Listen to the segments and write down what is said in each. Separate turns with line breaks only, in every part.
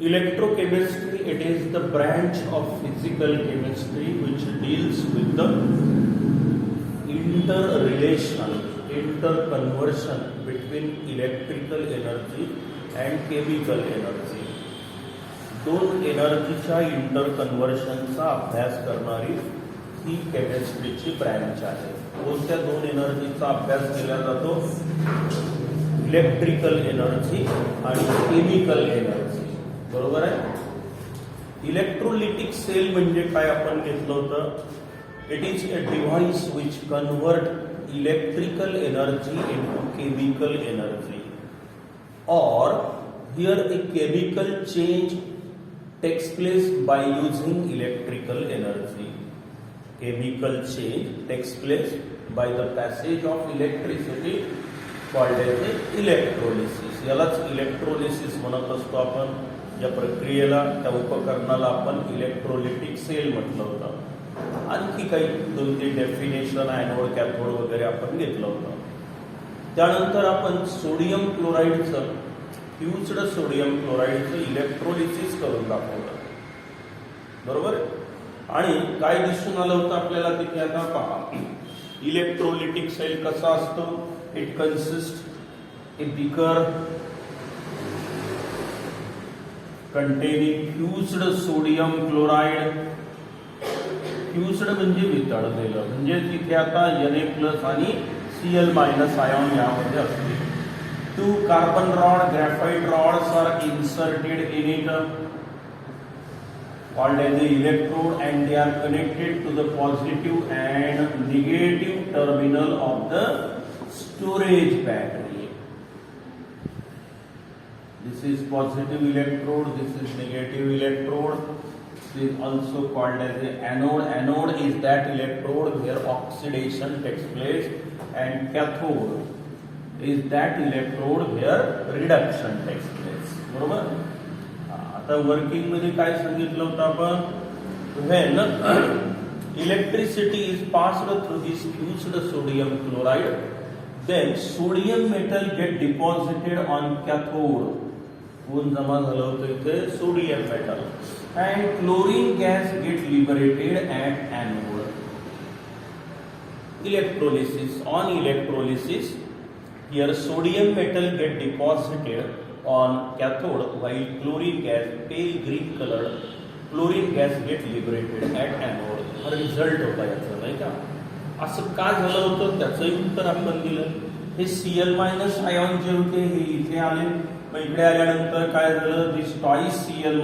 Electrochemistry, it is the branch of physical chemistry which deals with the interconversion between electrical energy and chemical energy. दोन एनर्जीच्या इंटरकन्व्हर्शनचा अभ्यास करणारी ही केमिस्ट्रीची branch आहे. कोणत्या दोन एनर्जीचा अभ्यास केला जातो? इलेक्ट्रिकल एनर्जी आणि केमिकल एनर्जी. बरोबर आहे. इलेक्ट्रोलिटिक सेल म्हणजे काय आपण घेतलं होतं? It is a device which convert electrical energy into chemical energy, or here a chemical change takes place by using electrical energy. Chemical change takes place by the passage of electricity called as electrolysis. यालाच electrolysis म्हणत असतो आपण. या प्रक्रियेला, त्या उपकरणाला आपण electrolytic sale म्हटलं होतं. आणखी काही 2-3 डेफिनेशन एनोड कॅथोड वगैरे आपण घेतलं होतं. त्यानंतर आपण सोडियम क्लोराईडचं, फ्युज्ड सोडियम क्लोराईडचं इलेक्ट्रोलिसिस करून दाखवलं. बरोबर. आणि काय दिसून आलं होतं आपल्याला तिथे? आता पहा, इलेक्ट्रोलिटिक सेल कसा असतो? It consist A beaker containing fused sodium chloride. फ्युज्ड म्हणजे वितळलेलं, म्हणजे तिथे आता Na+ आणि Cl- आयॉन यामध्ये असतील. 2 carbon rod, graphite rods are inserted in it called as the electrode, and they are connected to the positive and negative terminal of the storage battery. This is positive electrode, this is negative electrode. This is also called as the anode. Anode is that electrode where oxidation takes place, and cathode is that electrode where reduction takes place. बरोबर. आता working मध्ये काय सांगितलं होतं आपण? When electricity is passed through this fused sodium chloride, then sodium metal get deposited on cathode. कोण जमा झालं होतं इथे? Sodium metal. And chlorine gas get liberated at anode. Electrolysis. On electrolysis, here sodium metal get deposited on cathode, while chlorine gas, pale green colored chlorine gas get liberated at anode. हा result होता याचा, नाही का? असं का झालं होतं त्याचंही उत्तर आपण दिलं. हे Cl- आयॉन जे होते हे इथे आले. मग इकडे आल्यानंतर काय झालं? This twice Cl-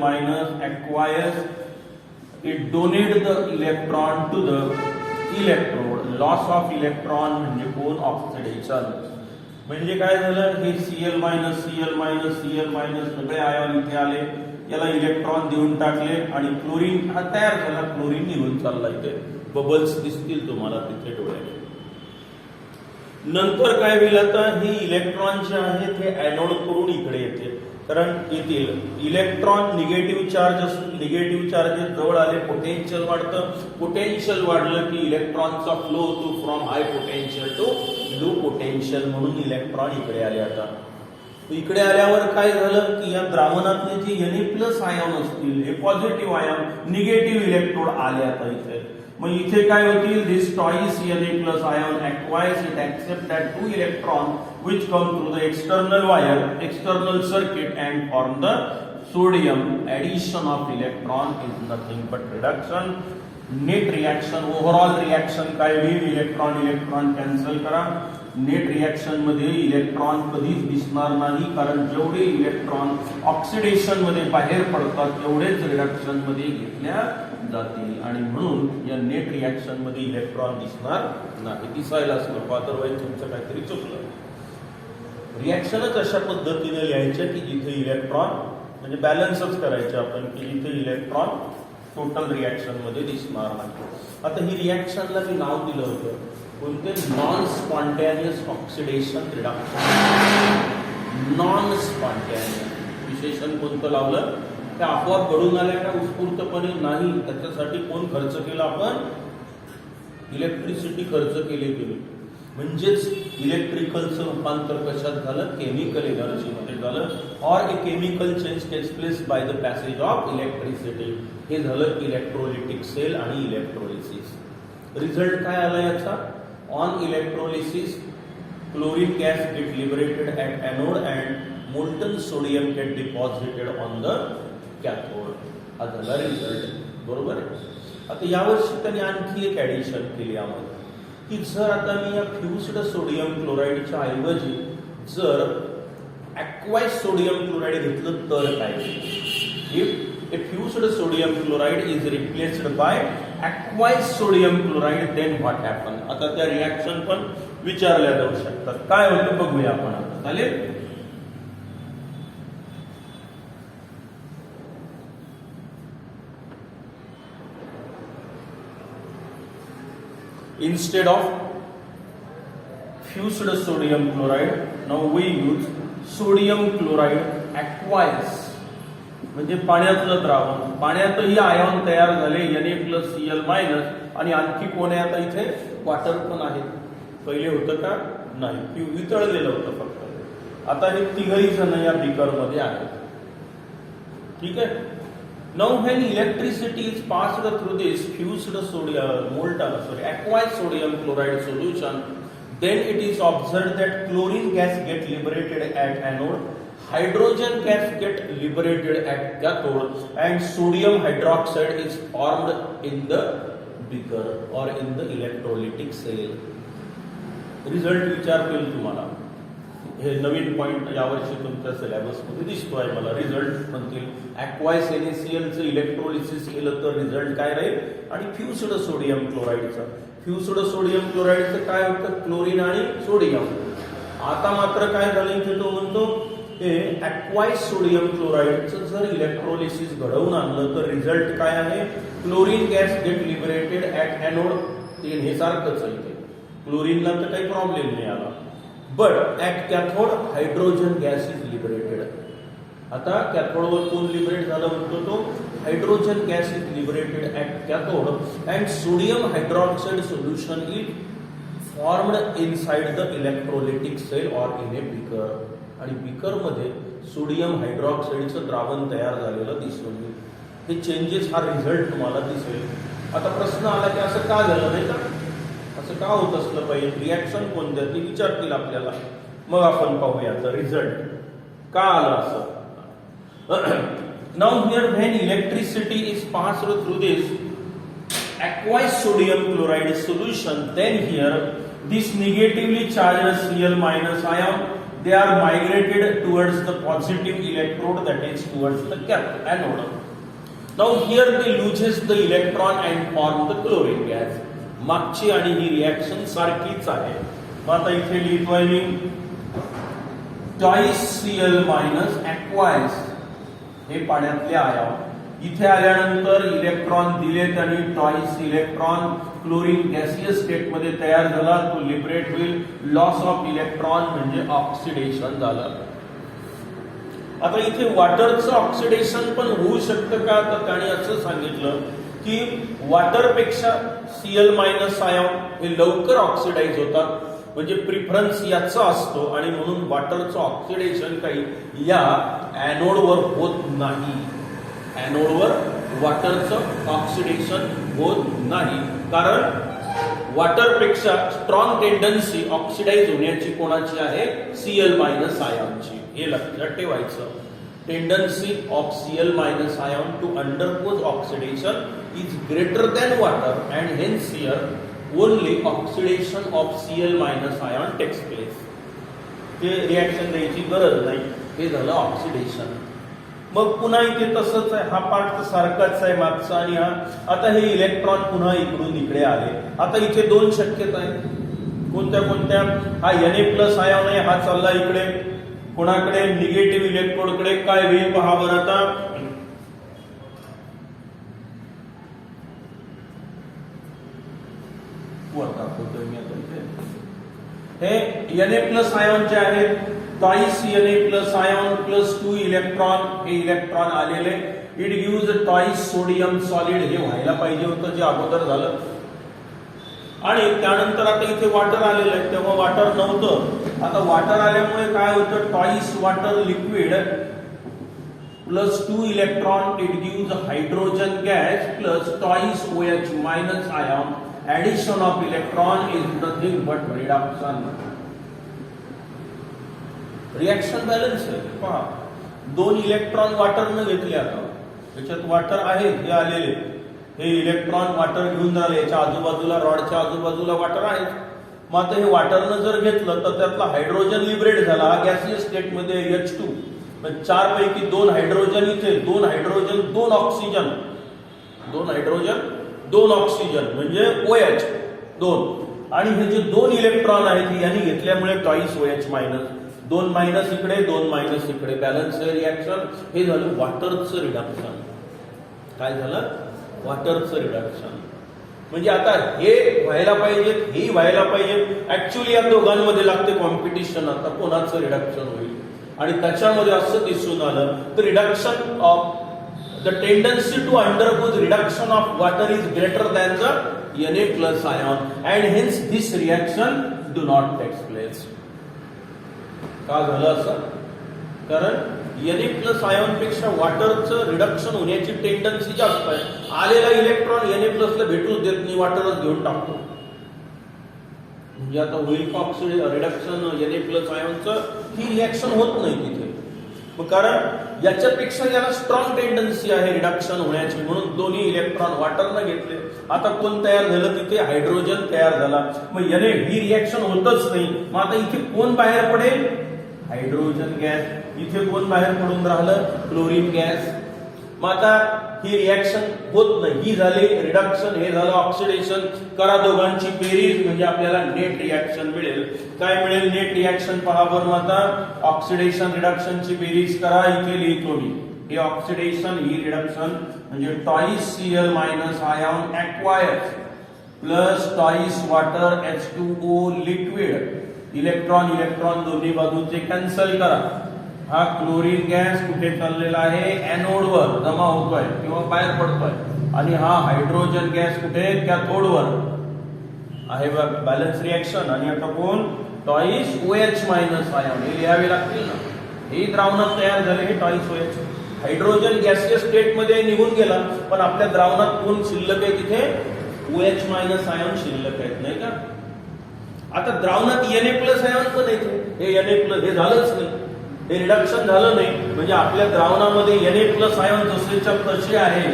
acquires, it donate the electron to the electrode. Loss of electron म्हणजे कोण? ऑक्सिडेशन. म्हणजे काय झालं? हे Cl- सगळे आयॉन इथे आले, याला इलेक्ट्रॉन देऊन टाकले आणि क्लोरीन हा तयार झाला. क्लोरीन निघून चालला. इथे बबल्स दिसतील तुम्हाला तिथे डोळ्याने. नंतर काय होईल? आता ही इलेक्ट्रॉन जे आहेत हे एनोड करून इकडे येते, कारण येतील इलेक्ट्रॉन निगेटिव्ह चार्ज जवळ आले, पोटेन्शियल वाढतं. पोटेन्शियल वाढलं की इलेक्ट्रॉनचा फ्लो होतो from high potential to low potential, म्हणून इलेक्ट्रॉन इकडे आले. आता इकडे आल्यावर काय झालं की या द्रावणातले जे Na+ आयॉन असतील हे पॉझिटिव्ह आयॉन, निगेटिव्ह इलेक्ट्रोड आले आता इथे. मग इथे काय होतील? This twice Na+ ion acquires, it accepts that 2 electron which come through the external wire, external circuit, and form the sodium. Addition of electron is nothing but reduction. Net reaction, overall reaction काय होईल? Electron cancel करा. Net reaction मध्ये electron कधीच दिसणार नाही, कारण जेवढे electron oxidation मध्ये बाहेर पडतात तेवढेच रिडक्शन मध्ये घेतल्या जातील, आणि म्हणून या नेट रिएक्शन मध्ये इलेक्ट्रॉन दिसणार नाही. दिसायलाच नको, अदरवाईज तुमचं काहीतरी चुकलं. रिएक्शनच अशा पद्धतीने लिहायच्या की जिथे इलेक्ट्रॉन म्हणजे बॅलन्सच करायचे आपण, की जिथे इलेक्ट्रॉन टोटल रिएक्शन मध्ये दिसणार नाही. आता ही रिएक्शनला मी नाव दिलं होतं कोणते? Non spontaneous oxidation reduction. Non spontaneous विशेषण कोणतं लावलं? त्या आपोआप घडून आल्या का उत्स्फूर्तपणे? नाही. त्याच्यासाठी कोण खर्च केला? आपण इलेक्ट्रिसिटी खर्च केली. म्हणजेच इलेक्ट्रिकलचं रूपांतर कशात झालं, केमिकल एनर्जी मध्ये झालं. Or a chemical change takes place by the passage of electricity. हे झालं इलेक्ट्रोलिटिक सेल आणि इलेक्ट्रोलिसिस. रिझल्ट काय आला याचा, on electrolysis chlorine gas get liberated at anode and molten sodium get deposited on the cathode. हा झाला result. बरोबर आहे. आता यावर्षी त्यांनी आणखी एक ऍडिशन केली यामध्ये की जर आता मी या फ्युज्ड सोडियम क्लोराईडच्या ऐवजी जर ॲक्वाइज सोडियम क्लोराईड घेतलं तर काय, if a fused sodium chloride is replaced by aqueous sodium chloride then what happen. आता त्या रिॲक्शन पण विचारल्या जाऊ शकतात. काय होतं बघूया आपण आता. चालेल. Instead of fused sodium chloride, now we use sodium chloride aqueous. म्हणजे पाण्यातलं द्रावण. पाण्यातही आयॉन तयार झाले Na+Cl- आणि आणखी कोण आहे आता इथे, वॉटर पण आहे. पहिले होतं का नाही, वितळलेलं होतं फक्त. आता हे तिघही जण या बीकर मध्ये आहेत. ठीक आहे. Now when electricity is passed through this fused aqueous sodium chloride solution, then it is observed that chlorine gas get liberated at anode, hydrogen gas get liberated at cathode, and sodium hydroxide is formed in the beaker or in the electrolytic cell. Result विचारतील तुम्हाला. हे नवीन point यावर्षी तुमच्या syllabus मध्ये दिसतोय मला. Result म्हणतील ॲक्वाइस NaCl चं इलेक्ट्रोलिसिस केलं तर रिझल्ट काय राहील, आणि फ्युज्ड सोडियम क्लोराईडचं. फ्युज्ड सोडियम क्लोराईडचं काय होतं, क्लोरीन आणि सोडियम. आता मात्र काय झालं इथे तो म्हणतो हे ॲक्वाइस सोडियम क्लोराईडचं जर इलेक्ट्रोलिसिस घडवून आणलं तर रिझल्ट काय आहे, chlorine gas get liberated at anode. हे सारखंच आहे. क्लोरीनला तर काही प्रॉब्लेम नाही आला. But at cathode hydrogen gas is liberated. आता कॅथोडवर कोण लिबरेट झालं म्हणतो तो, hydrogen gas is liberated at cathode and sodium hydroxide solution is formed inside the electrolytic cell or in a beaker. आणि बीकर मध्ये सोडियम हायड्रॉक्साईडचं द्रावण तयार झालेलं दिसून येईल. हे चेंजेस हा रिझल्ट तुम्हाला दिसेल. आता प्रश्न आला की असं का झालं नाही का, असं का होत असलं पाहिजे, रिॲक्शन कोणत्या ती विचारतील आपल्याला. मग आपण पाहूया रिझल्ट का आलं असं. Now here when electricity is passed through this aqueous sodium chloride solution, then here this negatively charged Cl- ion, they are migrated towards the positive electrode, that is towards the anode. Now here they loses the electron and form the chlorine gas. मागची आणि ही reaction सारखीच आहे. मग आता इथे लिहितोय मी Cl- aqueous, हे पाण्यातले आयॉन. इथे आल्यानंतर इलेक्ट्रॉन दिलेत आणि twice electron chlorine gaseous state मध्ये तयार झाला. तो लिबरेट होईल. लॉस ऑफ इलेक्ट्रॉन म्हणजे ऑक्सिडेशन झालं. आता इथे वॉटरचं ऑक्सिडेशन पण होऊ शकतं का, तर त्याने असं सांगितलं की वॉटरपेक्षा Cl- आयॉन हे लवकर ऑक्सिडाइज होतात. म्हणजे प्रिफरन्स याचा असतो आणि म्हणून वॉटरचं ऑक्सिडेशन काही या एनोडवर होत नाही. एनोडवर वॉटरचं ऑक्सिडेशन होत नाही, कारण वॉटरपेक्षा स्ट्रॉंग टेंडन्सी ऑक्सिडाइज होण्याची कोणाची आहे, Cl- आयॉनची. हे लक्षात ठेवायचं. Tendency of Cl- ion to undergo oxidation is greater than water, and hence here only oxidation of Cl- ion takes place. ते रिॲक्शन द्यायची गरज नाही. हे झालं ऑक्सिडेशन. मग पुन्हा इथे तसंच आहे. हा पार्ट तर सारखाच आहे मागचा आणि हा. आता हे इलेक्ट्रॉन पुन्हा इकडून इकडे आले. आता इथे दोन शक्यता आहेत. कोणत्या कोणत्या, हा Na+ आयॉन आहे, हा चालला इकडे कोणाकडे, निगेटिव्ह इलेक्ट्रोडकडे. काय होईल पहा बरं आता. दाखवतोय मी आता इथे. हे Na+ आयॉन जे आहेत, twice Na+ ion plus 2 electron, हे इलेक्ट्रॉन आलेले. It gives twice sodium solid. हे व्हायला पाहिजे होतं, जे अगोदर झालं. आणि त्यानंतर आता इथे वॉटर आलेलं आहे, तेव्हा वॉटर नव्हतं. आता वॉटर आल्यामुळे काय होतं, twice water liquid plus 2 electron, it gives hydrogen gas plus twice OH minus ion. Addition of electron is nothing but reduction. Reaction balance आहे. पहा, 2 इलेक्ट्रॉन वॉटरनं घेतले. आता याच्यात वॉटर आहे, हे आलेले हे इलेक्ट्रॉन वॉटर घेऊन राहिले, याच्या आजूबाजूला रॉडच्या आजूबाजूला वॉटर आहे. मग आता हे वॉटरनं जर घेतलं तर त्यातला हायड्रोजन लिबरेट झाला, हा गॅसियस स्टेट मध्ये H2. 4 पैकी 2 हायड्रोजन इथे, 2 हायड्रोजन 2 ऑक्सिजन, 2 हायड्रोजन 2 ऑक्सिजन म्हणजे OH 2. आणि हे जे 2 इलेक्ट्रॉन आहेत यांनी घेतल्यामुळे टॉईस OH मायनस, 2 मायनस इकडे 2 मायनस इकडे, बॅलन्स रिएक्शन. हे झालं वॉटरचं रिडक्शन. काय झालं, वॉटरचं रिडक्शन. म्हणजे आता हे व्हायला पाहिजे, हे व्हायला पाहिजे. ऍक्च्युअली या दोघांमध्ये लागते कॉम्पिटिशन, आता कोणाचं रिडक्शन होईल. आणि त्याच्यामध्ये असं दिसून आलं तर reduction of the tendency to undergo reduction of water is greater than the Na plus ion and hence this reaction do not takes place. का झालं असं, कारण Na प्लस आयन पेक्षा वॉटरचं रिडक्शन होण्याची टेंडन्सी जास्त आहे. आलेला इलेक्ट्रॉन Na प्लसला भेटूच देत नाही, वॉटरच घेऊन टाकतो. म्हणजे आता होईल का रिडक्शन Na प्लस आयनचं, ही रिएक्शन होत नाही तिथे. कारण याच्यापेक्षा याला स्ट्रॉंग टेंडन्सी आहे रिडक्शन होण्याची, म्हणून दोन्ही इलेक्ट्रॉन वॉटरनं घेतले. आता कोण तयार झालं, तिथे हायड्रोजन तयार झाला. मग याने ही रिएक्शन होतच नाही. मग आता इथे कोण बाहेर पडेल, हायड्रोजन गॅस. इथे कोण बाहेर पडून राहिलं, क्लोरीन गॅस. मग आता ही रिएक्शन होत नाही, ही झाली रिडक्शन, हे झालं ऑक्सिडेशन. करा दोघांची बेरीज म्हणजे आपल्याला नेट रिएक्शन मिळेल. काय मिळेल नेट रिएक्शन, पहा बरं. आता ऑक्सिडेशन रिडक्शनची बेरीज करा, इथे लिहितो मी. हे ऑक्सिडेशन, ही रिडक्शन म्हणजे twice Cl minus ion acquires plus twice water H2O liquid. Electron electron दोन्ही बाजूचे कॅन्सल करा. हा क्लोरीन गॅस कुठे चाललेला आहे, एनोडवर जमा होतोय किंवा बाहेर पडतोय. आणि हा हायड्रोजन गॅस कुठे, कॅथोडवर आहे. Balance reaction. आणि आता कोण, टॉईस OH मायनस आयन. हे लिहावे लागतील ना. हे द्रावणात तयार झाले, हे twice OH. Hydrogen gaseous state मध्ये निघून गेला, पण आपल्या द्रावणात कोण शिल्लक आहे, तिथे OH मायनस आयन शिल्लक आहेत, नाही का. आता द्रावणात Na प्लस आयन पण येते, हे Na प्लस, हे झालंच नाही, हे रिडक्शन झालं नाही. म्हणजे आपल्या द्रावणामध्ये Na प्लस आयन जसेच्या तसे आहे.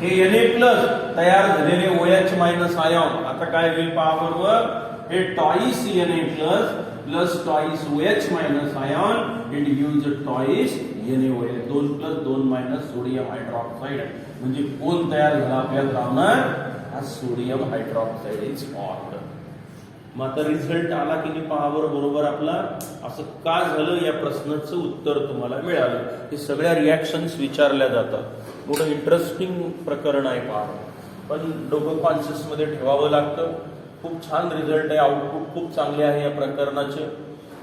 हे Na प्लस तयार झालेले OH मायनस आयन आता काय होईल पहा बरोबर. हे twice Na plus plus twice OH minus ion, it gives twice NaOH. 2 plus 2 minus sodium hydroxide. म्हणजे कोण तयार झाला आपल्या द्रावणात, हा सोडियम हायड्रॉक्साईड इज फॉर्म्ड. मग आता रिझल्ट आला की नाही पहा बरोबर आपला. असं का झालं या प्रश्नाचं उत्तर तुम्हाला मिळालं. हे सगळ्या रिॲक्शन्स विचारल्या जातात. थोडं इंटरेस्टिंग प्रकरण आहे पहा, पण डोकं कॉन्शियस मध्ये ठेवावं लागतं. खूप छान रिझल्ट आहे, आउटपुट खूप चांगले आहे या प्रकरणाचे.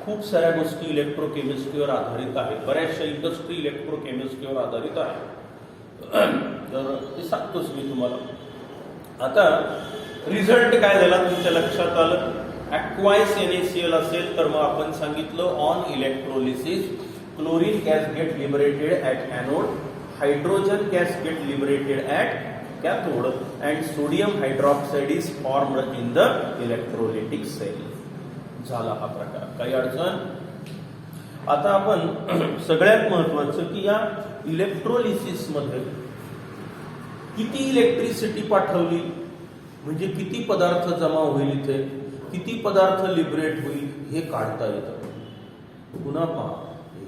खूप साऱ्या गोष्टी इलेक्ट्रोकेमिस्ट्रीवर आधारित आहेत, बऱ्याचशा इंडस्ट्री इलेक्ट्रोकेमिस्ट्रीवर आधारित आहे. तर ते सांगतोच मी तुम्हाला. आता रिझल्ट काय झाला तुमच्या लक्षात आलं. ॲक्वायस NaCl असेल तर मग आपण सांगितलं on electrolysis chlorine gas get liberated at anode, hydrogen gas get liberated at cathode and sodium hydroxide is formed in the electrolytic cell. झाला हा प्रकार, काही अडचण. आता आपण सगळ्यात महत्वाचं की या इलेक्ट्रोलिसिस मध्ये किती इलेक्ट्रिसिटी पाठवली, म्हणजे किती पदार्थ जमा होईल इथे, किती पदार्थ लिबरेट होईल हे काढता येतं. पुन्हा पहा,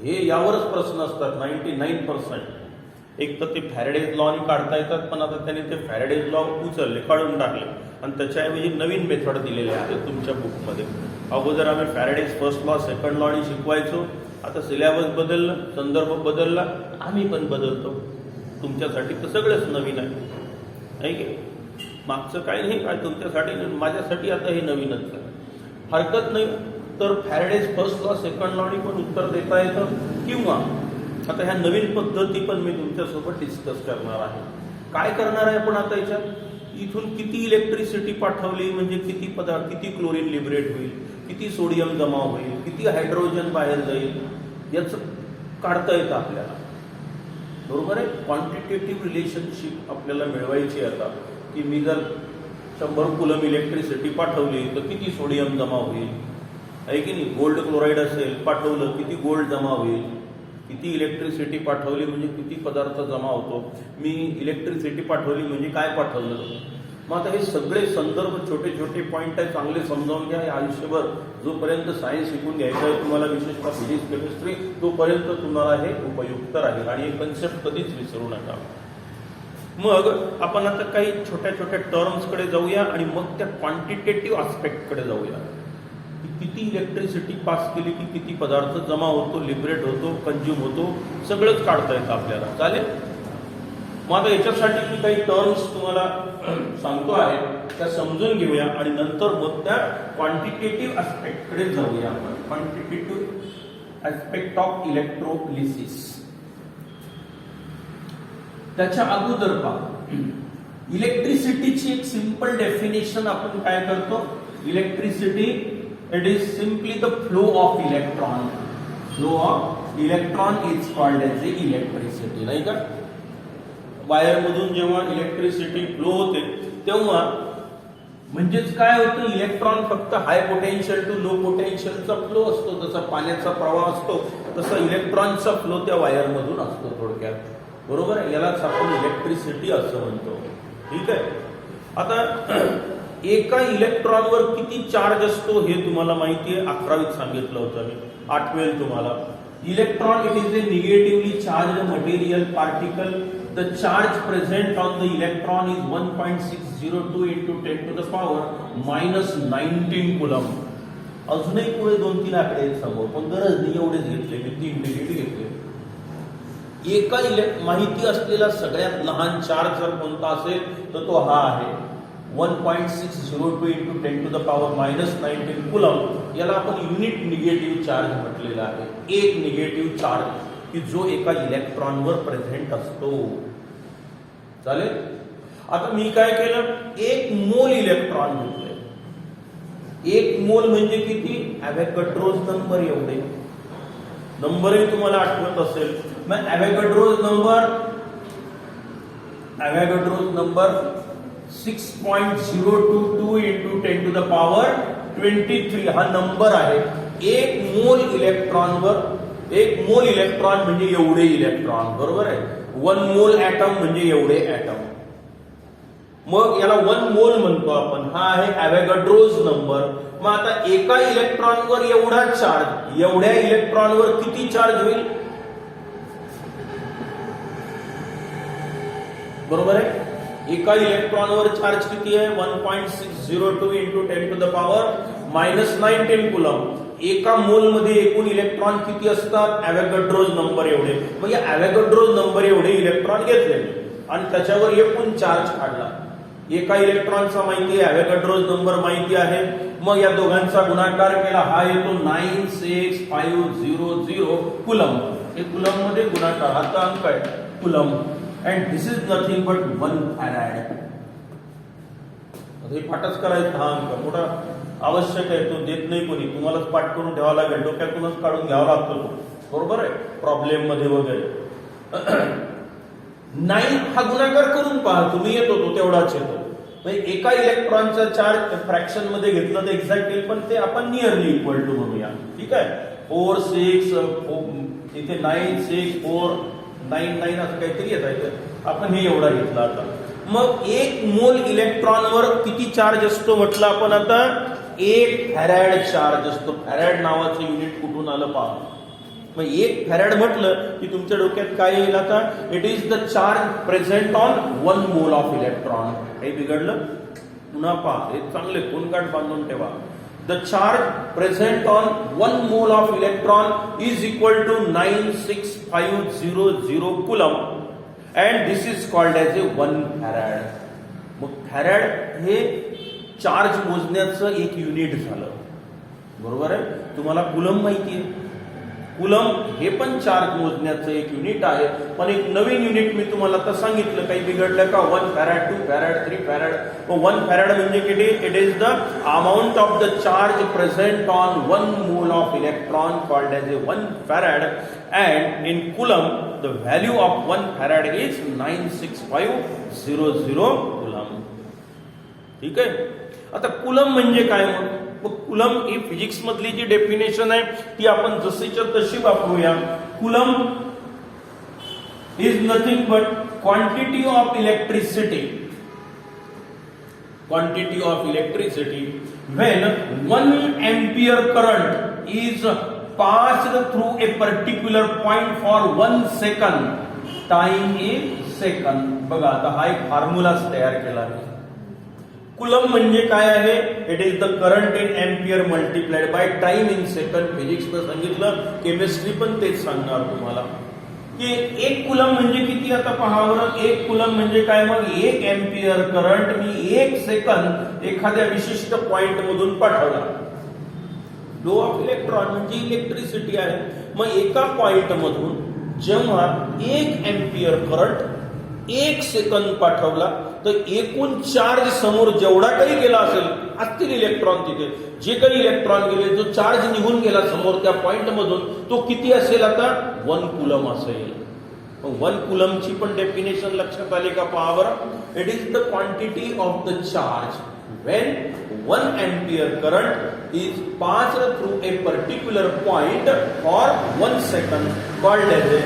हे यावरच प्रश्न असतात 99%. एक तर ते फॅरेडेज लॉनी काढता येतात, पण आता त्यांनी ते फॅरेडेज लॉ उचलले, काढून टाकले आणि त्याच्याऐवजी नवीन मेथड दिलेले आहेत तुमच्या बुकमध्ये. अगोदर आम्ही फॅरेडेज फर्स्ट लॉ सेकंड लॉनी शिकवायचो, आता सिलेबस बदलला, संदर्भ बदलला, आम्ही पण बदलतो. तुमच्यासाठी तर सगळंच नवीन आहे की. मागचं काही नाही, काय तुमच्यासाठी माझ्यासाठी आता हे नवीनच आहे. हरकत नाही तर फॅरेडेज फर्स्ट लॉ सेकंड लॉनी पण उत्तर देता येतं, किंवा आता ह्या नवीन पद्धती पण मी तुमच्यासोबत डिस्कस करणार आहे. काय करणार आहे आपण आता याच्यात, इथून किती इलेक्ट्रिसिटी पाठवली म्हणजे किती पदार्थ, किती क्लोरीन लिबरेट होईल, किती सोडियम जमा होईल, किती हायड्रोजन बाहेर जाईल, याचं काढता येतं आपल्याला. बरोबर आहे. क्वांटिटेटिव्ह रिलेशनशिप आपल्याला मिळवायची आता, की मी जर 100 कुलम इलेक्ट्रिसिटी पाठवली तर किती सोडियम जमा होईल, आहे की नाही. गोल्ड क्लोराईड असेल पाठवलं, किती गोल्ड जमा होईल, किती इलेक्ट्रिसिटी पाठवली म्हणजे किती पदार्थ जमा होतो. मी इलेक्ट्रिसिटी पाठवली म्हणजे काय पाठवलं. मग आता हे सगळे संदर्भ छोटे छोटे पॉईंट आहे, चांगले समजावून घ्या. आयुष्यभर जोपर्यंत सायन्स शिकून घ्यायचं आहे तुम्हाला, विशेषतः फिजिक्स केमिस्ट्री, तोपर्यंत तुम्हाला हे उपयुक्त राहील आणि हे कन्सेप्ट कधीच विसरू नका. मग आपण आता काही छोट्या छोट्या टर्म्सकडे जाऊया आणि मग त्या क्वांटिटेटिव्ह आस्पेक्टकडे जाऊया. किती इलेक्ट्रिसिटी पास केली की किती पदार्थ जमा होतो, लिबरेट होतो, कंझ्युम होतो, सगळंच काढता येतं आपल्याला. चालेल. मग आता याच्यासाठी मी काही टर्म्स तुम्हाला सांगतो आहे, त्या समजून घेऊया आणि नंतर मग त्या क्वांटिटेटिव्ह ऍस्पेक्टकडे जाऊया आपण. Quantitative aspect of electrolysis. त्याच्या अगोदर पहा, इलेक्ट्रिसिटीची एक सिंपल डेफिनेशन आपण काय करतो. Electricity, it is simply the flow of electron. Flow of electron is called as the electricity. नाही का. वायर मधून जेव्हा इलेक्ट्रिसिटी फ्लो होते तेव्हा म्हणजेच काय होतं, इलेक्ट्रॉन फक्त हाय पोटेन्शियल टू लो पोटेन्शियलचा फ्लो असतो. जसा पाण्याचा प्रवाह असतो तसा इलेक्ट्रॉनचा फ्लो त्या वायर मधून असतो थोडक्यात. बरोबर आहे. यालाच आपण इलेक्ट्रिसिटी असं म्हणतो. ठीक आहे. आता एका इलेक्ट्रॉनवर किती चार्ज असतो हे तुम्हाला माहिती आहे. 11वीत सांगितलं होतं मी, आठवेल तुम्हाला. Electron, it is a negatively charge material particle. The charge present on the electron is 1.602 into 10 to the power -19 coulomb. अजूनही पुढे 2-3 आकडे आहेत समोर, पण गरज नाही, एवढेच घेतले मी, 3 डिजिट घेतले. एका माहिती असलेला सगळ्यात लहान चार्ज जर कोणता असेल तर तो हा आहे, 1.602 into 10 to the power -19 coulomb. याला आपण युनिट निगेटिव्ह चार्ज म्हटलेला आहे. एक निगेटिव्ह चार्ज की जो एका इलेक्ट्रॉनवर प्रेझेंट असतो. चालेल. आता मी काय केलं, 1 मोल इलेक्ट्रॉन घेतले. 1 मोल म्हणजे किती, ॲव्होगाड्रोज नंबर एवढे. नंबरही तुम्हाला आठवत असेल. मग ॲव्होगाड्रोज number 6.022 into 10 to the power 23 हा नंबर आहे. 1 मोल इलेक्ट्रॉन म्हणजे एवढे इलेक्ट्रॉन. बरोबर आहे. 1 मोल ॲटम म्हणजे एवढे ॲटम. मग याला 1 मोल म्हणतो आपण. हा आहे ॲव्होगाड्रोज नंबर. मग आता एका इलेक्ट्रॉनवर एवढा चार्ज, एवढ्या इलेक्ट्रॉनवर किती चार्ज होईल. बरोबर आहे. एका इलेक्ट्रॉनवर चार्ज किती आहे, 1.602 into 10 to the power -19 coulomb. एका मोल मध्ये एकूण इलेक्ट्रॉन किती असतात, ॲव्होगाड्रोज नंबर एवढे. मग या ॲव्होगाड्रोज नंबर एवढे इलेक्ट्रॉन घेतले आणि त्याच्यावर एकूण चार्ज काढला. एका इलेक्ट्रॉनचा माहिती आहे, ॲव्होगाड्रोज नंबर माहिती आहे. मग या दोघांचा गुणाकार केला, हा येतो 96500 कुलम. हे कुलम मध्ये गुणाकार, आता अंक आहे coulomb. And this is nothing but 1 farad. हे पाठच करायचं. हा अंक मोठा आवश्यक आहे, तो देत नाही कोणी, तुम्हालाच पाठ करून ठेवावा लागेल, डोक्यातूनच काढून घ्यावा लागतो तो. बरोबर आहे. प्रॉब्लेम मध्ये वगैरे 9 हा गुणाकार करून पहा तुम्ही, येतो तो तेवढाच येतो. म्हणजे एका इलेक्ट्रॉनचा चार्ज फ्रॅक्शन मध्ये घेतलं तर एक्झॅक्ट येईल, पण ते आपण नियरली इक्वल टू म्हणूया. ठीक आहे. 4 6 इथे 9 6 4 9 असं काहीतरी येत आहे. आपण हे एवढा घेतला आता. मग 1 मोल इलेक्ट्रॉनवर किती चार्ज असतो म्हटलं आपण आता, 1 फॅरॅड चार्ज असतो. फॅरॅड नावाचं युनिट कुठून आलं पहा. मग 1 फॅरॅड म्हटलं की तुमच्या डोक्यात काय येईल आता, it is the charge present on 1 mole of electron. काही बिघडलं, पुन्हा पहा, हे चांगले कोणकाट बांधून ठेवा. The charge present on 1 mole of electron is equal to 96500 coulomb and this is called as a 1 farad. मग फॅरॅड हे चार्ज मोजण्याचं एक युनिट झालं. बरोबर आहे. तुम्हाला कुलम माहिती आहे. कुलम हे पण चार्ज मोजण्याचं एक युनिट आहे. पण एक नवीन युनिट मी तुम्हाला आता सांगितलं, काही बिघडलं का? 1 फॅरॅड, 2 फॅरॅड, 3 फॅरॅड. 1 फॅरॅड म्हणजे किती? It is the amount of the charge present on 1 mole of electron called as a 1 farad. And in coulomb the value of 1 farad is 96500 coulomb. ठीक आहे. आता कुलम म्हणजे काय? मग कुलम ही physics मधली जी definition आहे ती आपण जशीच्या तशी वापरूया. Coulomb is nothing but quantity of electricity. Quantity of electricity when 1 ampere current is passed through a particular point for 1 second. Time is second. बघा आता हा एक फॉर्म्युलाच तयार केला आहे. कुलम म्हणजे काय आहे? It is the current in ampere multiplied by time in second. फिजिक्सनं सांगितलं, केमिस्ट्री पण तेच सांगणार तुम्हाला की 1 कुलम म्हणजे किती. आता पहा बरं, 1 कुलम म्हणजे काय? मग 1 एम्पियर करंट मी 1 सेकंद एखाद्या विशिष्ट पॉइंट मधून पाठवला. फ्लो ऑफ इलेक्ट्रॉन म्हणजे इलेक्ट्रिसिटी आहे. मग एका पॉइंट मधून जेव्हा 1 एम्पियर करंट 1 सेकंद पाठवला तर एकूण चार्ज समोर जेवढा काही गेला असेल, असतील इलेक्ट्रॉन तिथे, जे काही इलेक्ट्रॉन गेले, जो चार्ज निघून गेला समोर त्या पॉइंट मधून, तो किती असेल? आता 1 कुलम असेल. 1 कुलमची पण डेफिनेशन लक्षात आली का? पहा बरं. It is the quantity of the charge when 1 ampere current is passed through a particular point for 1 second called as a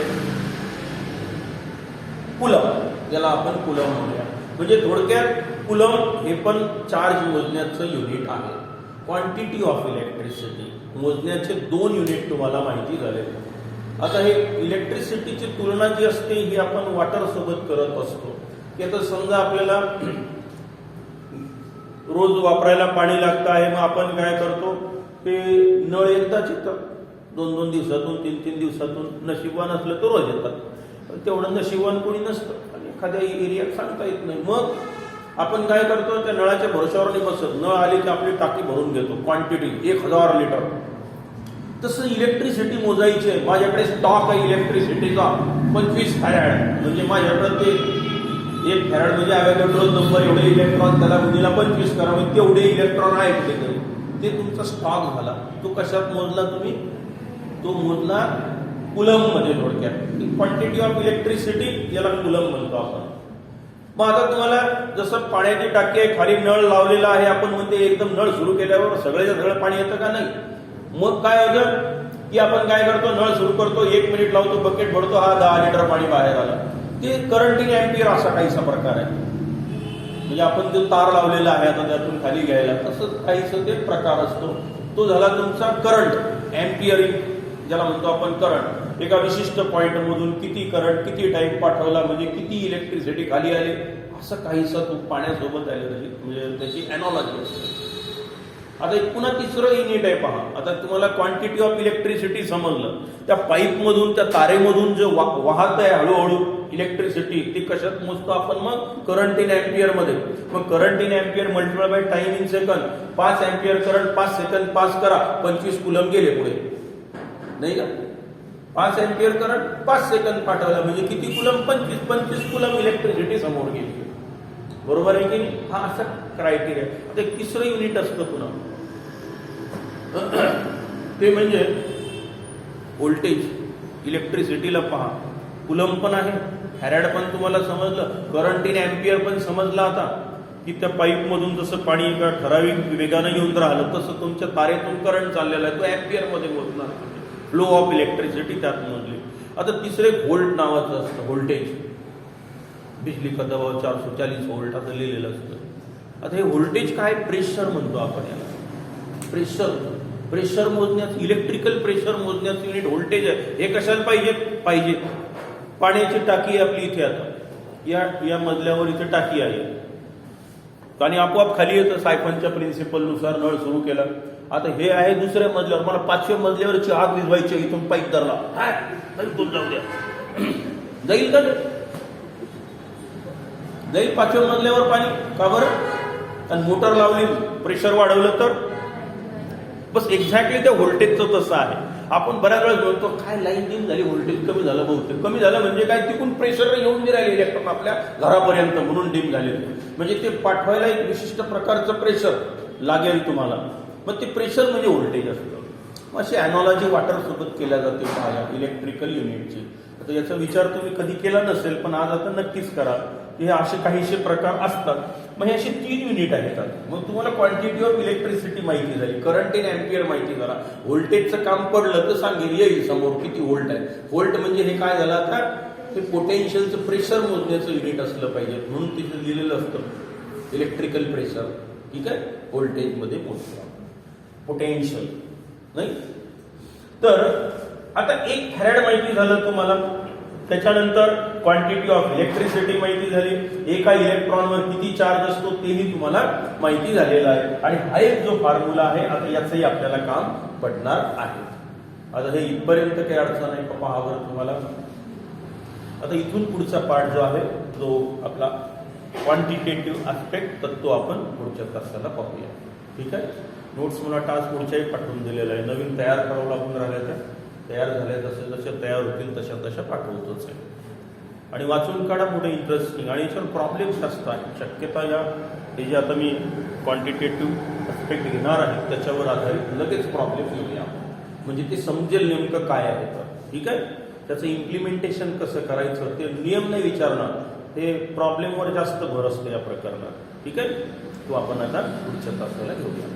coulomb. ज्याला आपण कुलम म्हणूया. म्हणजे थोडक्यात कुलम हे पण चार्ज मोजण्याचं युनिट आहे. क्वांटिटी ऑफ इलेक्ट्रिसिटी मोजण्याचे 2 युनिट तुम्हाला माहिती झाले. आता हे इलेक्ट्रिसिटीची तुलना जी असते ही आपण वॉटर सोबत करत असतो. की आता समजा आपल्याला रोज वापरायला पाणी लागतं आहे, मग आपण काय करतो? ते नळ एकदाच येतात, 2-2 दिवसातून, 3-3 दिवसातून. नशिबवान असलं तर रोज येतात. पण तेवढं नशिबवान कोणी नसतं आणि एखाद्या एरियात सांगता येत नाही. मग आपण काय करतो? त्या नळाच्या भरोशावर नाही बसत. नळ आली की आपली टाकी भरून घेतो. Quantity 1000 litre. तसं इलेक्ट्रिसिटी मोजायची आहे. माझ्याकडे स्टॉक आहे इलेक्ट्रिसिटीचा 25 फॅरॅड. म्हणजे माझ्याकडे ते 1 फॅरॅड म्हणजे अवॅगोड्रो नंबर एवढे इलेक्ट्रॉन, त्याला गुणिला 25 करा, म्हणजे तेवढे इलेक्ट्रॉन आहेत तिथे. ते तुमचा स्टॉक झाला. तो कशात मोजला तुम्ही? तो मोजला कुलम मध्ये. थोडक्यात क्वांटिटी ऑफ इलेक्ट्रिसिटी याला कुलम म्हणतो आपण. मग आता तुम्हाला जसं पाण्याची टाकी आहे, खाली नळ लावलेला आहे, आपण म्हणते एकदम नळ सुरू केल्यावर सगळ्याच्या सगळं पाणी येतं का? नाही. मग काय होतं की आपण काय करतो? नळ सुरू करतो, 1 मिनिट लावतो, बकेट भरतो, हा 10 लिटर पाणी बाहेर आलं. ते करंट इन एम्पियर असा काहीसा प्रकार आहे. म्हणजे आपण जो तार लावलेला आहे आता त्यातून खाली घ्यायला, तसंच काहीसा ते प्रकार असतो. तो झाला तुमचा करंट. एम्पियरिंग ज्याला म्हणतो आपण करंट. एका विशिष्ट पॉइंट मधून किती करंट किती टाइम पाठवला, म्हणजे किती इलेक्ट्रिसिटी खाली आली, असं काहीसा तो पाण्यासोबत आले. म्हणजे त्याची अॅनॉलॉजी असते. आता पुन्हा तिसरं युनिट आहे पहा. आता तुम्हाला क्वांटिटी ऑफ इलेक्ट्रिसिटी समजलं. त्या पाईप मधून, त्या तारेमधून जे वाहत आहे हळूहळू इलेक्ट्रिसिटी, ती कशात मोजतो आपण? मग करंट इन एम्पियर मध्ये. मग current in ampere multiply by time in second. 5 ampere current 5 second pass करा, 25 कुलम गेले पुढे, नाही का? 5 एम्पियर करंट 5 सेकंद पाठवला म्हणजे किती कुलम? 25 कुलम इलेक्ट्रिसिटी समोर गेली. बरोबर आहे की नाही? हा असा क्रायटेरिया. आता एक तिसरं युनिट असतं पुन्हा, ते म्हणजे व्होल्टेज. इलेक्ट्रिसिटीला पहा, कुलम पण आहे, फॅरॅड पण तुम्हाला समजलं, करंट इन एम्पियर पण समजला. आता की त्या पाईप मधून जसं पाणी एका ठराविक वेगानं येऊन राहिलं तसं तुमच्या तारेतून करंट चाललेला आहे, तो एम्पियर मध्ये मोजणार. फ्लो ऑफ इलेक्ट्रिसिटी त्यात मोजली. आता तिसरे व्होल्ट नावाचं असतं, व्होल्टेज. बिजली का दबाव 440 व्होल्ट असं लिहिलेलं असतं. आता हे व्होल्टेज काय? प्रेशर म्हणतो आपण याला. प्रेशर मोजण्याचं, इलेक्ट्रिकल प्रेशर मोजण्याचं युनिट व्होल्टेज आहे. हे कशाला पाहिजे? पाण्याची टाकी आहे आपली इथे. आता या मजल्यावर इथे टाकी आहे आणि आपोआप खाली येतं सायफनच्या प्रिन्सिपल नुसार. नळ सुरू केला. आता हे आहे दुसऱ्या मजल्यावर, मला 5व्या मजल्यावरची आग विझवायची, इथून पाईप धरला, जाऊ द्या, जाईल का? जाईल 5व्या मजल्यावर पाणी. का बरं? आणि मोटर लावली, प्रेशर वाढवलं तर बस एक्झॅक्टली त्या व्होल्टेजचं तसं आहे. आपण बऱ्याच वेळा बोलतो काय लाईन डिम झाली, व्होल्टेज कमी झालं, बहुतेक कमी झालं म्हणजे काय, तिकून प्रेशर येऊन नाही राहिले इलेक्ट्रॉन आपल्या घरापर्यंत म्हणून डिम झाले. म्हणजे ते पाठवायला एक विशिष्ट प्रकारचं प्रेशर लागेल तुम्हाला, मग ते प्रेशर म्हणजे व्होल्टेज असतं. मग अशी अॅनॉलॉजी वॉटर सोबत केल्या जाते पाहायला इलेक्ट्रिकल युनिटची. आता याचा विचार तुम्ही कधी केला नसेल, पण आज आता नक्कीच करा की हे असे काहीशे प्रकार असतात. मग हे असे 3 युनिट आहेत. मग तुम्हाला क्वांटिटी ऑफ इलेक्ट्रिसिटी माहिती झाली, करंट इन अँपियर माहिती झाला, व्होल्टेजचं काम पडलं तर सांगेल येईल समोर किती व्होल्ट आहे. व्होल्ट म्हणजे हे काय झालं आता, ते पोटेन्शियलचं प्रेशर मोजण्याचं युनिट असलं पाहिजे, म्हणून तिथे लिहिलेलं असतं इलेक्ट्रिकल प्रेशर. ठीक आहे, व्होल्टेजमध्ये मोजतो पोटेन्शियल नाही. तर आता 1 फॅरेड माहिती झालं तुम्हाला, त्याच्यानंतर क्वांटिटी ऑफ इलेक्ट्रिसिटी माहिती झाली, एका इलेक्ट्रॉनवर किती चार्ज असतो तेही तुम्हाला माहिती झालेलं आहे. आणि हा एक जो फॉर्म्युला आहे, आता याचंही आपल्याला काम पडणार आहे. आता हे इथपर्यंत काही अडचण आहे का पाहावर तुम्हाला. आता इथून पुढचा पार्ट जो आहे जो आपला क्वांटिटेटिव्ह ऍस्पेक्ट, तर तो आपण पुढच्या तासाला पाहूया. ठीक आहे, नोट्स मला टास्क पुढच्याही पाठवून दिलेला आहे. नवीन तयार करावं लागून राहिल्या त्या तयार झाल्या, जसे जसे तयार होतील तशा तशा पाठवतोच आहे. आणि वाचून काढा, पुढे इंटरेस्टिंग. आणि याच्यावर प्रॉब्लेम जास्त आहे शक्यता. हे जे आता मी क्वांटिटेटिव्ह ऍस्पेक्ट घेणार आहे त्याच्यावर आधारित लगेच प्रॉब्लेम घेऊया, म्हणजे ते समजेल नेमकं काय आहे. तर ठीक आहे, त्याचं इम्प्लिमेंटेशन कसं करायचं ते नियम नाही विचारणार, ते प्रॉब्लेमवर जास्त भर असतो या प्रकरणात. ठीक आहे, तो आपण आता पुढच्या तासाला घेऊया.